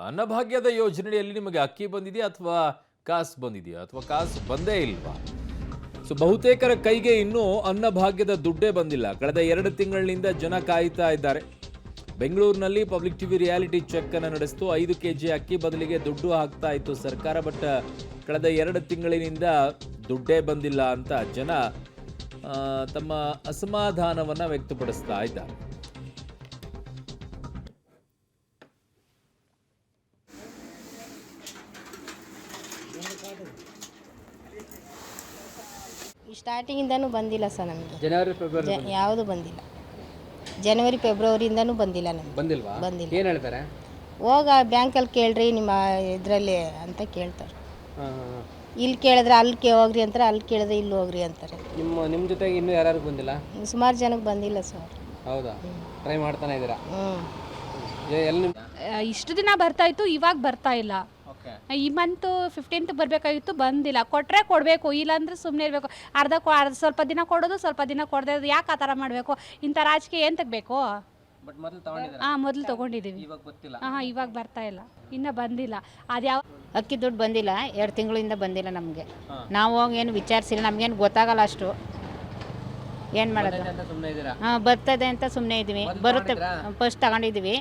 ಅನ್ನಭಾಗ್ಯದ ಯೋಜನೆಯಲ್ಲಿ ನಿಮಗೆ ಅಕ್ಕಿ ಬಂದಿದೆಯಾ ಅಥವಾ ಕಾಸು ಬಂದಿದೆಯಾ ಅಥವಾ ಕಾಸು ಬಂದೇ ಇಲ್ವಾ? ಸೊ ಬಹುತೇಕರ ಕೈಗೆ ಇನ್ನೂ ಅನ್ನಭಾಗ್ಯದ ದುಡ್ಡೇ ಬಂದಿಲ್ಲ. ಕಳೆದ 2 ತಿಂಗಳಿನಿಂದ ಜನ ಕಾಯ್ತಾ ಇದ್ದಾರೆ. ಬೆಂಗಳೂರಿನಲ್ಲಿ ಪಬ್ಲಿಕ್ ಟಿವಿ ರಿಯಾಲಿಟಿ ಚೆಕ್ ಅನ್ನು ನಡೆಸಿತು. 5 ಕೆಜಿ ಅಕ್ಕಿ ಬದಲಿಗೆ ದುಡ್ಡು ಹಾಕ್ತಾ ಇತ್ತು ಸರ್ಕಾರ. ಬಟ್ ಕಳೆದ 2 ತಿಂಗಳಿನಿಂದ ದುಡ್ಡೇ ಬಂದಿಲ್ಲ ಅಂತ ಜನ ತಮ್ಮ ಅಸಮಾಧಾನವನ್ನ ವ್ಯಕ್ತಪಡಿಸ್ತಾ ಇದ್ದಾರೆ. ಸ್ಟಾರ್ಟಿಂಗಿಂದನೂ ಬಂದಿಲ್ಲ ಸರ್ ನಮಗೆ. ಜನವರಿ ಫೆಬ್ರವರಿ ಯಾವುದು ಬಂದಿಲ್ಲ. ಜನವರಿ ಫೆಬ್ರವರಿಯಿಂದನೂ ಬಂದಿಲ್ಲ ನಮಗೆ. ಬಂದಿಲ್ವಾ? ಬಂದಿಲ್ಲ. ಏನು ಹೇಳ್ತಾರೆ? ಹೋಗ ಬ್ಯಾಂಕಲ್ಲಿ ಕೇಳ್ರಿ ನಿಮ್ಮ ಇದರಲ್ಲಿ ಅಂತ ಕೇಳ್ತಾರೆ. ಇಲ್ಲಿ ಕೇಳಿದ್ರೆ ಅಲ್ಲಿ ಹೋಗ್ರಿ ಅಂತಾರೆ, ಅಲ್ಲಿ ಕೇಳಿದ್ರೆ ಇಲ್ಲಿ ಹೋಗ್ರಿ ಅಂತಾರೆ. ನಿಮ್ಮ ಜೊತೆಗೆ ಇನ್ನೂ ಯಾರು ಬಂದಿಲ್ಲ? ಸುಮಾರು ಜನಕ್ಕೆ ಬಂದಿಲ್ಲ ಸರ್. ಹೌದಾ? ಟ್ರೈ ಮಾಡ್ತಾನೆ ಇದ್ದೀರಾ? ಹ್ಞೂ. ಇಷ್ಟು ದಿನ ಬರ್ತಾ ಇತ್ತು, ಇವಾಗ ಬರ್ತಾ ಇಲ್ಲ. ಈ ಮಂತು 15th ಬರಬೇಕಾಗಿತ್ತು, ಬಂದಿಲ್ಲ. ಕೊಟ್ಟರೆ ಕೊಡಬೇಕು, ಇಲ್ಲಾಂದ್ರೆ ಸುಮ್ಮನೆ ಇರಬೇಕು. ಅರ್ಧ ಸ್ವಲ್ಪ ದಿನ ಕೊಡೋದು, ಸ್ವಲ್ಪ ದಿನ ಕೊಡದೆ ಇರೋದು. ಯಾಕೆ ಆ ಥರ ಮಾಡಬೇಕು? ಇಂಥ ರಾಜಕೀಯ ಎಂತಕ್ಕೆ ಬೇಕು? ಮೊದಲು ತೊಗೊಂಡಿದ್ದೀವಿ. ಇವಾಗ ಬರ್ತಾ ಇಲ್ಲ, ಇನ್ನೂ ಬಂದಿಲ್ಲ. ಅದ್ಯಾವ ಅಕ್ಕಿ ದುಡ್ಡು ಬಂದಿಲ್ಲ, 2 ತಿಂಗಳಿಂದ ಬಂದಿಲ್ಲ ನಮಗೆ. ನಾವು ಹೋಗಿ ಏನು ವಿಚಾರಿಸಿಲ್ಲ, ನಮಗೇನು ಗೊತ್ತಾಗಲ್ಲ ಅಷ್ಟು. ಏನು ಮಾಡೋದು? ಬರ್ತದೆ ಅಂತ ಸುಮ್ಮನೆ ಇದ್ದೀವಿ. ಬರುತ್ತೆ, ಫಸ್ಟ್ ತಗೊಂಡಿದ್ದೀವಿ.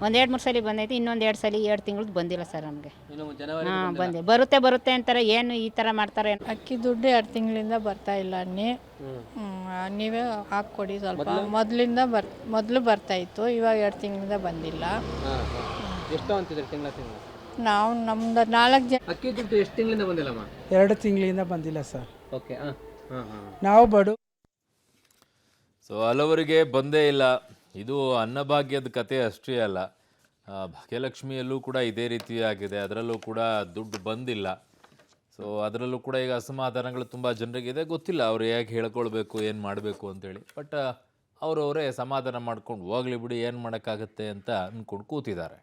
1-2-3 ಸಲ ಬಂದೈತಿ, ಇನ್ನೊಂದು 2 ಸಲ 2 ತಿಂಗಳು ಬಂದಿಲ್ಲ ಸರ್ ನಮಗೆ. ಬಂದೆ ಬರುತ್ತೆ ಅಂತಾರೆ. ಏನು ಈ ಥರ ಮಾಡ್ತಾರೆ? ಅಕ್ಕಿ ದುಡ್ಡು 2 ತಿಂಗಳಿಂದ ಬರ್ತಾ ಇಲ್ಲ ಅನ್ನಿ. ನೀವೇ ಹಾಕ್ಕೊಡಿ ಸ್ವಲ್ಪ. ಮೊದಲು ಬರ್ತಾ ಇತ್ತು, ಇವಾಗ 2 ತಿಂಗಳಿಂದ ಬಂದಿಲ್ಲ. ಎಷ್ಟು ಅಂತಿದ್ರೆ ತಿಂಗಳ ನಾವು ನಮ್ದು 4 ಜನ. ಅಕ್ಕಿ ದುಡ್ಡು ಎಷ್ಟು ತಿಂಗಳಿಂದ ಬಂದಿಲ್ಲಮ್ಮ? 2 ತಿಂಗಳಿಂದ ಬಂದಿಲ್ಲ ಸರ್. ಓಕೆ. ನಾವು ಬಡು. ಸೊ ಹಲವರಿಗೆ ಬಂದೇ ಇಲ್ಲ. ಇದು ಅನ್ನಭಾಗ್ಯದ ಕತೆ ಅಷ್ಟೇ ಅಲ್ಲ, ಭಾಗ್ಯಲಕ್ಷ್ಮಿಯಲ್ಲೂ ಕೂಡ ಇದೇ ರೀತಿಯಾಗಿದೆ. ಅದರಲ್ಲೂ ಕೂಡ ದುಡ್ಡು ಬಂದಿಲ್ಲ. ಸೊ ಅದರಲ್ಲೂ ಕೂಡ ಈಗ ಅಸಮಾಧಾನಗಳು ತುಂಬ ಜನರಿಗಿದೆ. ಗೊತ್ತಿಲ್ಲ ಅವ್ರು ಹೇಗೆ ಹೇಳ್ಕೊಳ್ಬೇಕು, ಏನು ಮಾಡಬೇಕು ಅಂತೇಳಿ. ಬಟ್ ಅವರವರೇ ಸಮಾಧಾನ ಮಾಡ್ಕೊಂಡು ಹೋಗ್ಲಿ ಬಿಡಿ, ಏನು ಮಾಡೋಕ್ಕಾಗತ್ತೆ ಅಂತ ಅಂದ್ಕೊಂಡು ಕೂತಿದ್ದಾರೆ.